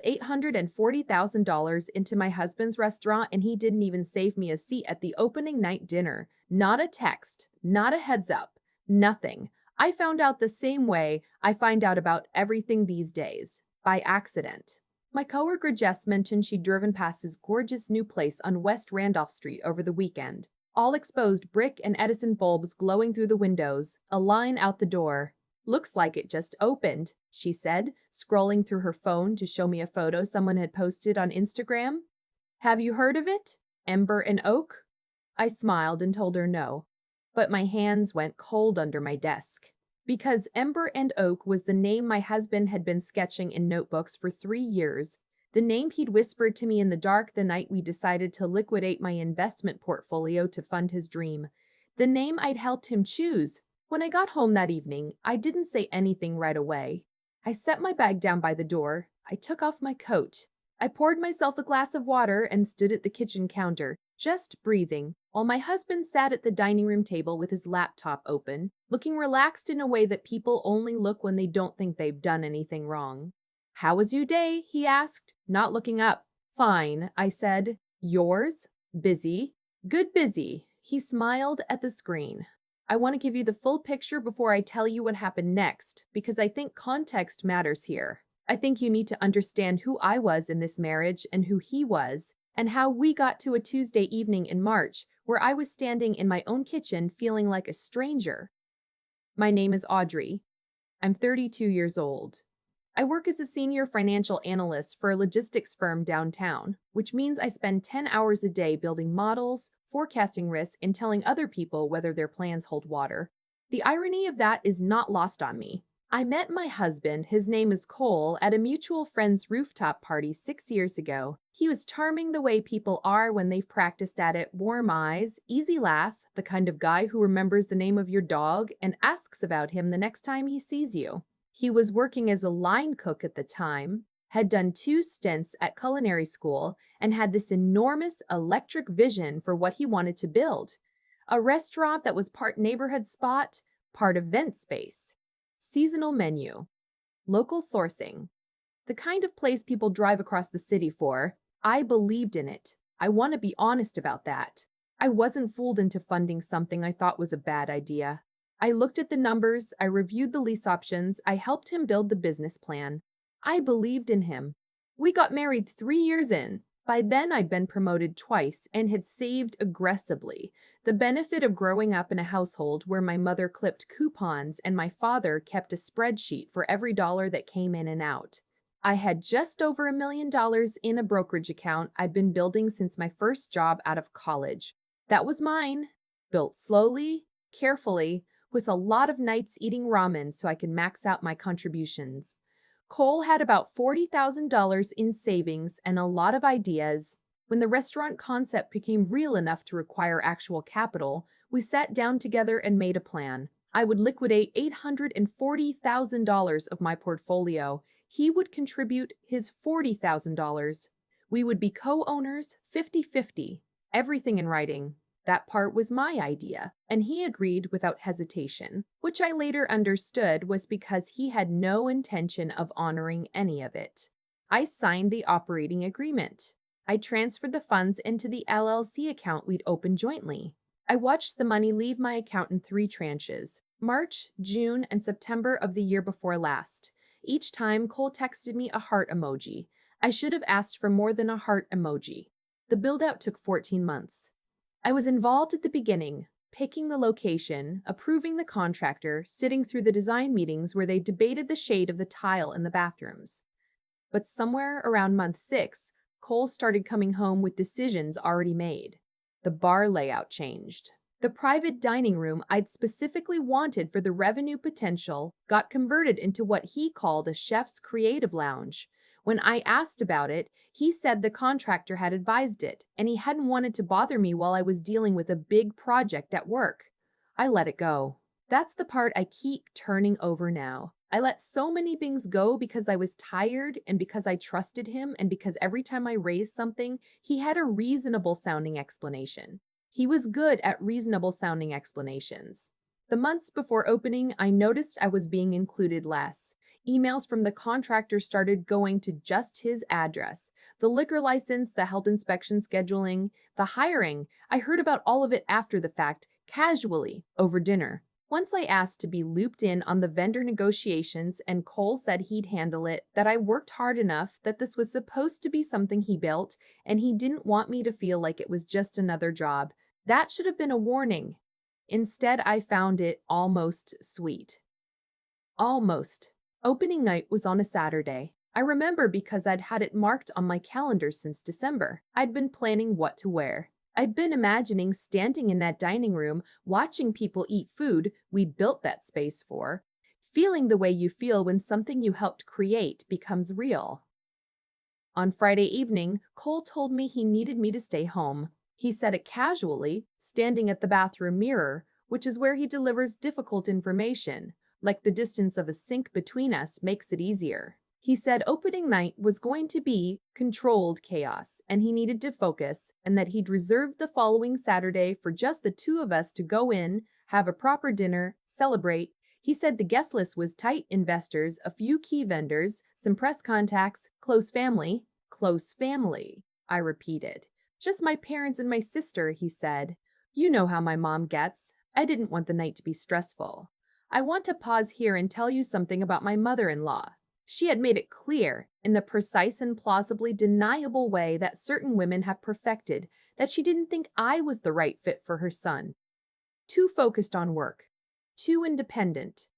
put $840,000 into my husband's restaurant and he didn't even save me a seat at the opening night dinner. Not a text, not a heads up, nothing. I found out the same way I find out about everything these days, by accident. My coworker Jess mentioned she'd driven past his gorgeous new place on West Randolph Street over the weekend. All exposed brick and Edison bulbs glowing through the windows, a line out the door. Looks like it just opened, she said, scrolling through her phone to show me a photo someone had posted on Instagram. Have you heard of it? Ember and Oak? I smiled and told her no, but my hands went cold under my desk. Because Ember and Oak was the name my husband had been sketching in notebooks for 3 years, the name he'd whispered to me in the dark the night we decided to liquidate my investment portfolio to fund his dream, the name I'd helped him choose. When I got home that evening, I didn't say anything right away. I set my bag down by the door. I took off my coat. I poured myself a glass of water and stood at the kitchen counter, just breathing, while my husband sat at the dining room table with his laptop open, looking relaxed in a way that people only look when they don't think they've done anything wrong. "How was your day?" he asked, not looking up. "Fine," I said. "Yours?" "Busy." "Good busy." He smiled at the screen. "I want to give you the full picture before I tell you what happened next, because I think context matters here. I think you need to understand who I was in this marriage and who he was, and how we got to a Tuesday evening in March where I was standing in my own kitchen feeling like a stranger. My name is Audrey. I'm 32 years old. I work as a senior financial analyst for a logistics firm downtown, which means I spend 10 hours a day building models, forecasting risk, and telling other people whether their plans hold water. The irony of that is not lost on me. I met my husband, his name is Cole, at a mutual friend's rooftop party 6 years ago. He was charming the way people are when they've practiced at it, warm eyes, easy laugh, the kind of guy who remembers the name of your dog and asks about him the next time he sees you. He was working as a line cook at the time, had done 2 stints at culinary school, and had this enormous electric vision for what he wanted to build. A restaurant that was part neighborhood spot, part event space. Seasonal menu. Local sourcing. The kind of place people drive across the city for. I believed in it. I want to be honest about that. I wasn't fooled into funding something I thought was a bad idea. I looked at the numbers, I reviewed the lease options, I helped him build the business plan. I believed in him. We got married 3 years in. By then, I'd been promoted twice and had saved aggressively, the benefit of growing up in a household where my mother clipped coupons and my father kept a spreadsheet for every dollar that came in and out. I had just over $1 million in a brokerage account I'd been building since my first job out of college. That was mine, built slowly, carefully, with a lot of nights eating ramen so I could max out my contributions. Cole had about $40,000 in savings and a lot of ideas. When the restaurant concept became real enough to require actual capital, we sat down together and made a plan. I would liquidate $840,000 of my portfolio. He would contribute his $40,000. We would be co-owners 50-50, everything in writing. That part was my idea, and he agreed without hesitation, which I later understood was because he had no intention of honoring any of it. I signed the operating agreement. I transferred the funds into the LLC account we'd opened jointly. I watched the money leave my account in 3 tranches, March, June, and September of the year before last. Each time, Cole texted me a heart emoji. I should have asked for more than a heart emoji. The build-out took 14 months. I was involved at the beginning, picking the location, approving the contractor, sitting through the design meetings where they debated the shade of the tile in the bathrooms. But somewhere around month 6, Cole started coming home with decisions already made. The bar layout changed. The private dining room I'd specifically wanted for the revenue potential got converted into what he called a chef's creative lounge. When I asked about it, he said the contractor had advised it, and he hadn't wanted to bother me while I was dealing with a big project at work. I let it go. That's the part I keep turning over now. I let so many things go because I was tired and because I trusted him and because every time I raised something, he had a reasonable sounding explanation. He was good at reasonable sounding explanations. The months before opening, I noticed I was being included less. Emails from the contractor started going to just his address. The liquor license, the health inspection scheduling, the hiring. I heard about all of it after the fact, casually, over dinner. Once I asked to be looped in on the vendor negotiations and Cole said he'd handle it, that I worked hard enough, that this was supposed to be something he built, and he didn't want me to feel like it was just another job. That should have been a warning. Instead, I found it almost sweet. Almost. Opening night was on a Saturday. I remember because I'd had it marked on my calendar since December. I'd been planning what to wear. I'd been imagining standing in that dining room, watching people eat food we built that space for, feeling the way you feel when something you helped create becomes real. On Friday evening, Cole told me he needed me to stay home. He said it casually, standing at the bathroom mirror, which is where he delivers difficult information, like the distance of a sink between us makes it easier. He said opening night was going to be controlled chaos, and he needed to focus, and that he'd reserved the following Saturday for just the two of us to go in, have a proper dinner, celebrate. He said the guest list was tight: investors, a few key vendors, some press contacts, close family. Close family, I repeated. Just my parents and my sister, he said. You know how my mom gets. I didn't want the night to be stressful. I want to pause here and tell you something about my mother-in-law. She had made it clear, in the precise and plausibly deniable way that certain women have perfected, that she didn't think I was the right fit for her son. Too focused on work. Too independent.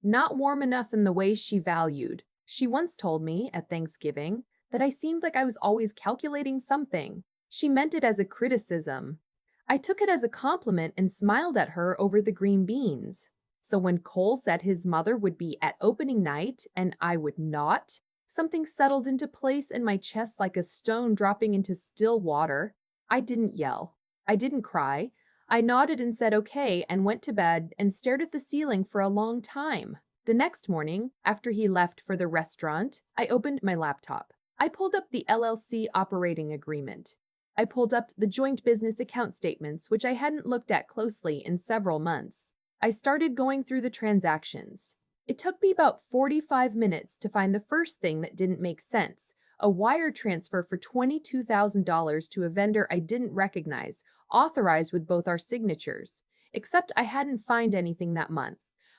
Not warm enough in the ways she valued. She once told me, at Thanksgiving, that I seemed like I was always calculating something. She meant it as a criticism. I took it as a compliment and smiled at her over the green beans. So when Cole said his mother would be at opening night and I would not, something settled into place in my chest like a stone dropping into still water. I didn't yell. I didn't cry. I nodded and said okay and went to bed and stared at the ceiling for a long time. The next morning, after he left for the restaurant, I opened my laptop. I pulled up the LLC operating agreement. I pulled up the joint business account statements, which I hadn't looked at closely in several months. I started going through the transactions. It took me about 45 minutes to find the first thing that didn't make sense: a wire transfer for $22,000 to a vendor I didn't recognize, authorized with both our signatures. Except I hadn't found anything that month.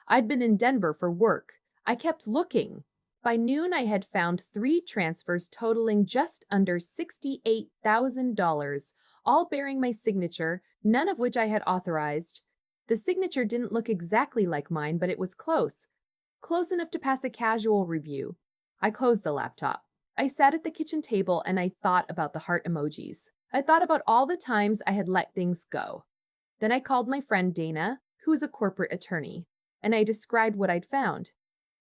I'd been in Denver for work. I kept looking. By noon, I had found 3 transfers totaling just under $68,000, all bearing my signature, none of which I had authorized. The signature didn't look exactly like mine, but it was close. Close enough to pass a casual review. I closed the laptop. I sat at the kitchen table and I thought about the heart emojis. I thought about all the times I had let things go. Then I called my friend Dana, who is a corporate attorney, and I described what I'd found.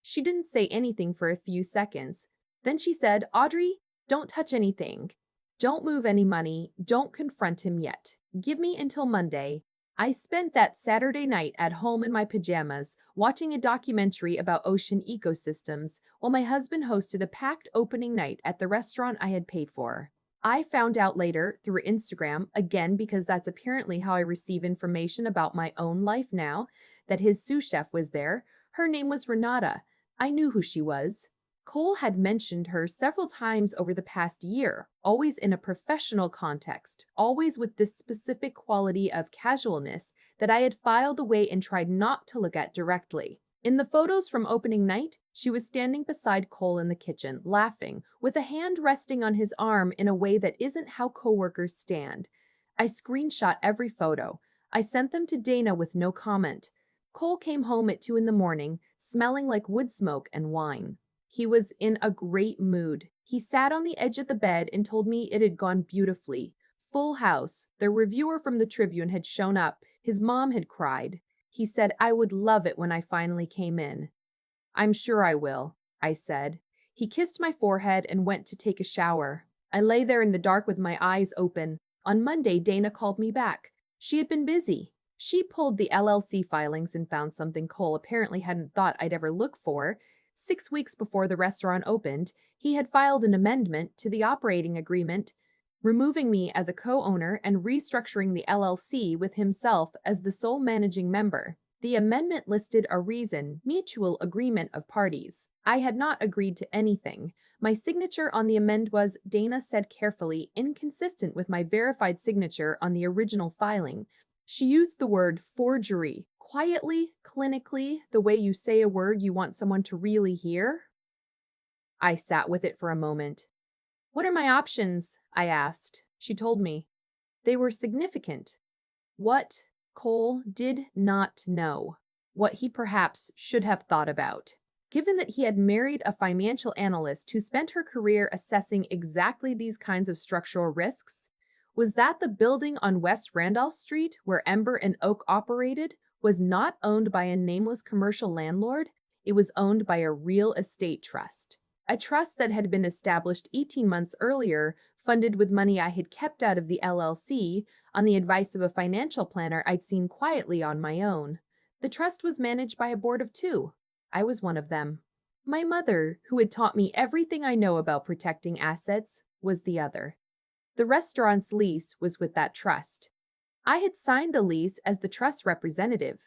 She didn't say anything for a few seconds. Then she said, Audrey, don't touch anything. Don't move any money. Don't confront him yet. Give me until Monday. I spent that Saturday night at home in my pajamas, watching a documentary about ocean ecosystems, while my husband hosted a packed opening night at the restaurant I had paid for. I found out later, through Instagram, again because that's apparently how I receive information about my own life now, that his sous chef was there. Her name was Renata. I knew who she was. Cole had mentioned her several times over the past year, always in a professional context, always with this specific quality of casualness that I had filed away and tried not to look at directly. In the photos from opening night, she was standing beside Cole in the kitchen, laughing, with a hand resting on his arm in a way that isn't how coworkers stand. I screenshot every photo. I sent them to Dana with no comment. Cole came home at 2 in the morning, smelling like wood smoke and wine. He was in a great mood. He sat on the edge of the bed and told me it had gone beautifully. Full house. The reviewer from the Tribune had shown up. His mom had cried. He said I would love it when I finally came in. I'm sure I will, I said. He kissed my forehead and went to take a shower. I lay there in the dark with my eyes open. On Monday, Dana called me back. She had been busy. She pulled the LLC filings and found something Cole apparently hadn't thought I'd ever look for. 6 weeks before the restaurant opened, he had filed an amendment to the operating agreement, removing me as a co-owner and restructuring the LLC with himself as the sole managing member. The amendment listed a reason: mutual agreement of parties. I had not agreed to anything. My signature on the amend was, Dana said carefully, inconsistent with my verified signature on the original filing. She used the word forgery, quietly, clinically, the way you say a word you want someone to really hear. I sat with it for a moment. What are my options? I asked. She told me. They were significant. What Cole did not know, what he perhaps should have thought about. Given that he had married a financial analyst who spent her career assessing exactly these kinds of structural risks, was that the building on West Randolph Street where Ember and Oak operated was not owned by a nameless commercial landlord, it was owned by a real estate trust. A trust that had been established 18 months earlier, funded with money I had kept out of the LLC, on the advice of a financial planner I'd seen quietly on my own. The trust was managed by a board of two. I was one of them. My mother, who had taught me everything I know about protecting assets, was the other. The restaurant's lease was with that trust. I had signed the lease as the trust representative.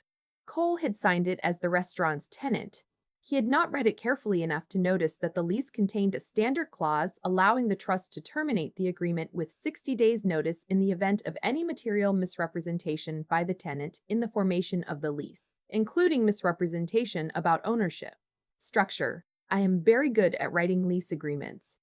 Cole had signed it as the restaurant's tenant. He had not read it carefully enough to notice that the lease contained a standard clause allowing the trust to terminate the agreement with 60 days' notice in the event of any material misrepresentation by the tenant in the formation of the lease, including misrepresentation about ownership. Structure. I am very good at writing lease agreements.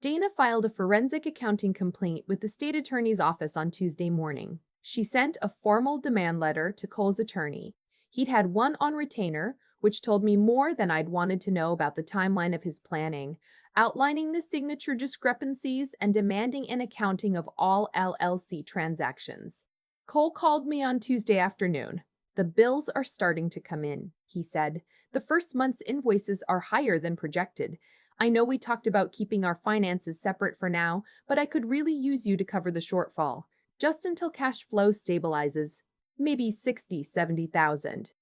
Dana filed a forensic accounting complaint with the state attorney's office on Tuesday morning. She sent a formal demand letter to Cole's attorney. He'd had one on retainer, which told me more than I'd wanted to know about the timeline of his planning, outlining the signature discrepancies and demanding an accounting of all LLC transactions. Cole called me on Tuesday afternoon. The bills are starting to come in, he said. The first month's invoices are higher than projected. I know we talked about keeping our finances separate for now, but I could really use you to cover the shortfall, just until cash flow stabilizes, maybe 70,000.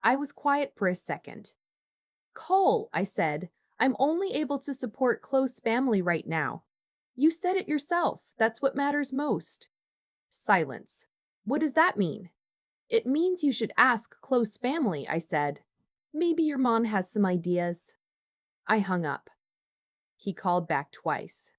I was quiet for a second. Cole, I said, I'm only able to support close family right now. You said it yourself, that's what matters most. Silence. What does that mean? It means you should ask close family, I said. Maybe your mom has some ideas. I hung up. He called back twice.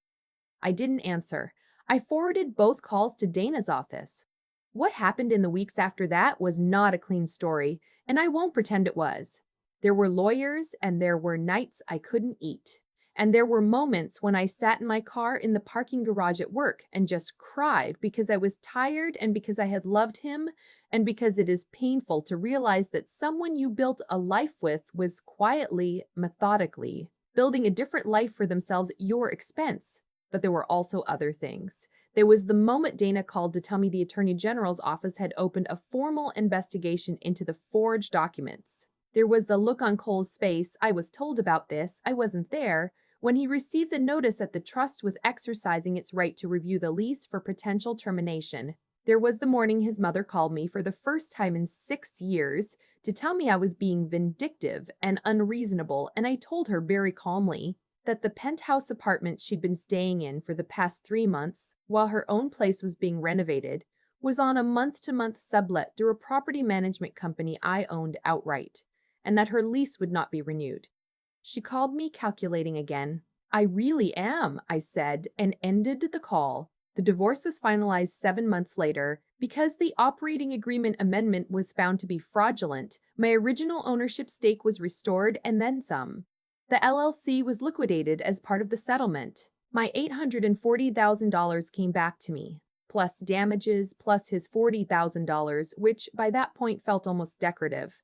I didn't answer. I forwarded both calls to Dana's office. What happened in the weeks after that was not a clean story, and I won't pretend it was. There were lawyers, and there were nights I couldn't eat. And there were moments when I sat in my car in the parking garage at work and just cried because I was tired and because I had loved him and because it is painful to realize that someone you built a life with was quietly, methodically, building a different life for themselves at your expense. But there were also other things. There was the moment Dana called to tell me the Attorney General's office had opened a formal investigation into the forged documents. There was the look on Cole's face, I was told about this, I wasn't there, when he received the notice that the trust was exercising its right to review the lease for potential termination. There was the morning his mother called me for the first time in 6 years to tell me I was being vindictive and unreasonable, and I told her very calmly that the penthouse apartment she'd been staying in for the past 3 months, while her own place was being renovated, was on a month-to-month sublet through a property management company I owned outright, and that her lease would not be renewed. She called me calculating again. I really am, I said, and ended the call. The divorce was finalized 7 months later. Because the operating agreement amendment was found to be fraudulent, my original ownership stake was restored and then some. The LLC was liquidated as part of the settlement. My $840,000 came back to me, plus damages, plus his $40,000, which by that point felt almost decorative.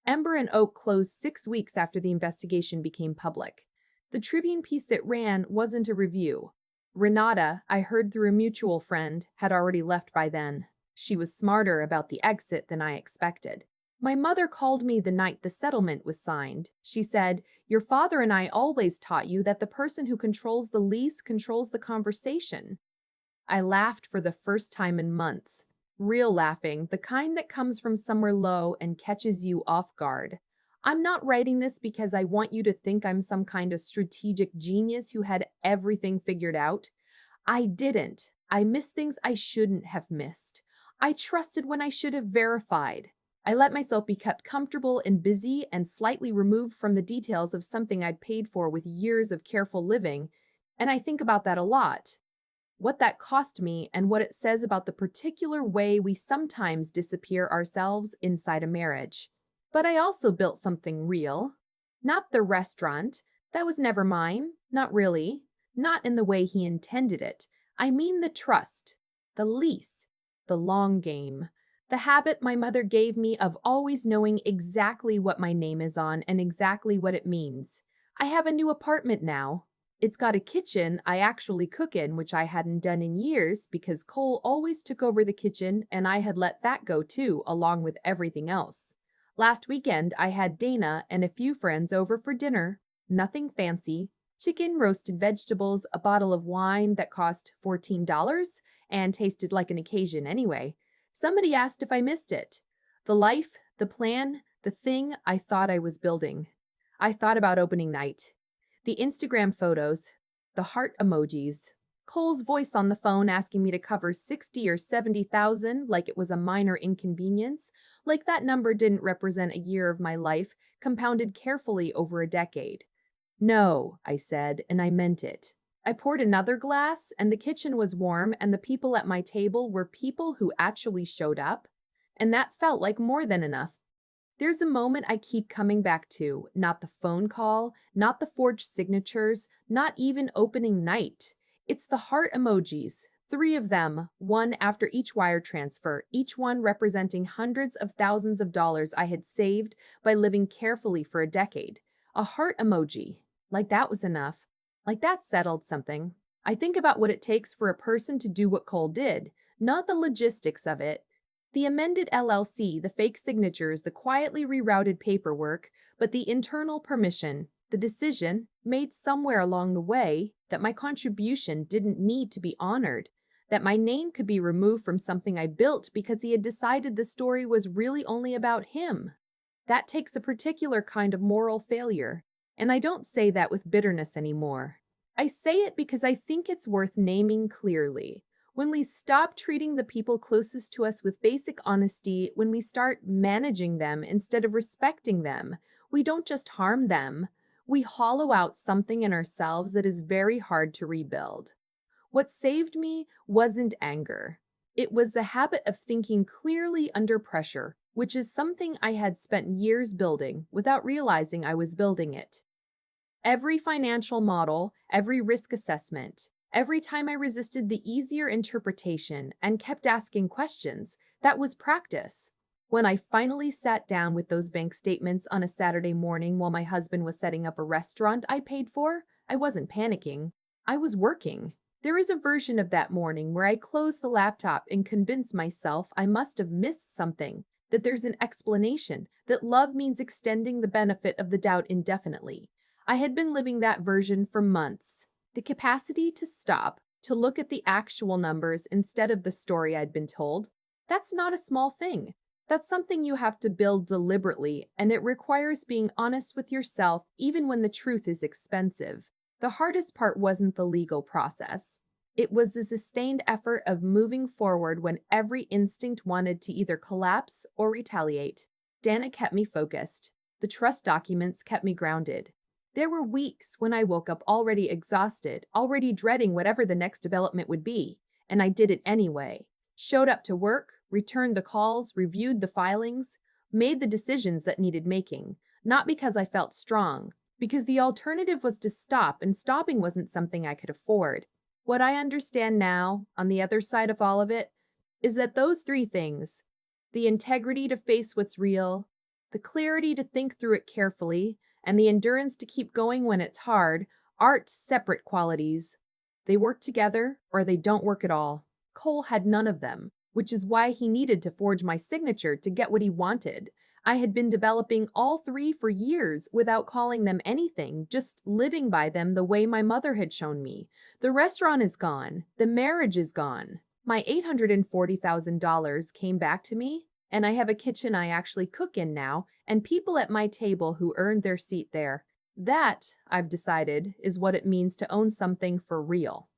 Ember and Oak closed 6 weeks after the investigation became public. The Tribune piece that ran wasn't a review. Renata, I heard through a mutual friend, had already left by then. She was smarter about the exit than I expected. My mother called me the night the settlement was signed. She said, "Your father and I always taught you that the person who controls the lease controls the conversation." I laughed for the first time in months. Real laughing, the kind that comes from somewhere low and catches you off guard. I'm not writing this because I want you to think I'm some kind of strategic genius who had everything figured out. I didn't. I missed things I shouldn't have missed. I trusted when I should have verified. I let myself be kept comfortable and busy and slightly removed from the details of something I'd paid for with years of careful living, and I think about that a lot. What that cost me and what it says about the particular way we sometimes disappear ourselves inside a marriage. But I also built something real. Not the restaurant. That was never mine. Not really. Not in the way he intended it. I mean the trust, the lease, the long game. The habit my mother gave me of always knowing exactly what my name is on and exactly what it means. I have a new apartment now. It's got a kitchen I actually cook in, which I hadn't done in years because Cole always took over the kitchen and I had let that go too, along with everything else. Last weekend, I had Dana and a few friends over for dinner. Nothing fancy. Chicken, roasted vegetables, a bottle of wine that cost $14 and tasted like an occasion anyway. Somebody asked if I missed it. The life, the plan, the thing I thought I was building. I thought about opening night. The Instagram photos, the heart emojis, Cole's voice on the phone asking me to cover 60 or 70,000 like it was a minor inconvenience, like that number didn't represent a year of my life compounded carefully over a decade. No, I said, and I meant it. I poured another glass, and the kitchen was warm, and the people at my table were people who actually showed up, and that felt like more than enough. There's a moment I keep coming back to, not the phone call, not the forged signatures, not even opening night. It's the heart emojis, three of them, one after each wire transfer, each one representing hundreds of thousands of dollars I had saved by living carefully for a decade. A heart emoji. Like that was enough. Like that settled something. I think about what it takes for a person to do what Cole did, not the logistics of it. The amended LLC, the fake signatures, the quietly rerouted paperwork, but the internal permission, the decision, made somewhere along the way, that my contribution didn't need to be honored, that my name could be removed from something I built because he had decided the story was really only about him. That takes a particular kind of moral failure, and I don't say that with bitterness anymore. I say it because I think it's worth naming clearly. When we stop treating the people closest to us with basic honesty, when we start managing them instead of respecting them, we don't just harm them, we hollow out something in ourselves that is very hard to rebuild. What saved me wasn't anger. It was the habit of thinking clearly under pressure, which is something I had spent years building without realizing I was building it. Every financial model, every risk assessment, every time I resisted the easier interpretation and kept asking questions, that was practice. When I finally sat down with those bank statements on a Saturday morning while my husband was setting up a restaurant I paid for, I wasn't panicking. I was working. There is a version of that morning where I close the laptop and convince myself I must have missed something, that there's an explanation, that love means extending the benefit of the doubt indefinitely. I had been living that version for months. The capacity to stop, to look at the actual numbers instead of the story I'd been told, that's not a small thing. That's something you have to build deliberately, and it requires being honest with yourself even when the truth is expensive. The hardest part wasn't the legal process. It was the sustained effort of moving forward when every instinct wanted to either collapse or retaliate. Dana kept me focused. The trust documents kept me grounded. There were weeks when I woke up already exhausted, already dreading whatever the next development would be, and I did it anyway. Showed up to work, returned the calls, reviewed the filings, made the decisions that needed making, not because I felt strong, because the alternative was to stop, and stopping wasn't something I could afford. What I understand now, on the other side of all of it, is that those three things, the integrity to face what's real, the clarity to think through it carefully, and the endurance to keep going when it's hard, aren't separate qualities. They work together, or they don't work at all. Cole had none of them, which is why he needed to forge my signature to get what he wanted. I had been developing all three for years without calling them anything, just living by them the way my mother had shown me. The restaurant is gone. The marriage is gone. My $840,000 came back to me, and I have a kitchen I actually cook in now, and people at my table who earned their seat there. That, I've decided, is what it means to own something for real.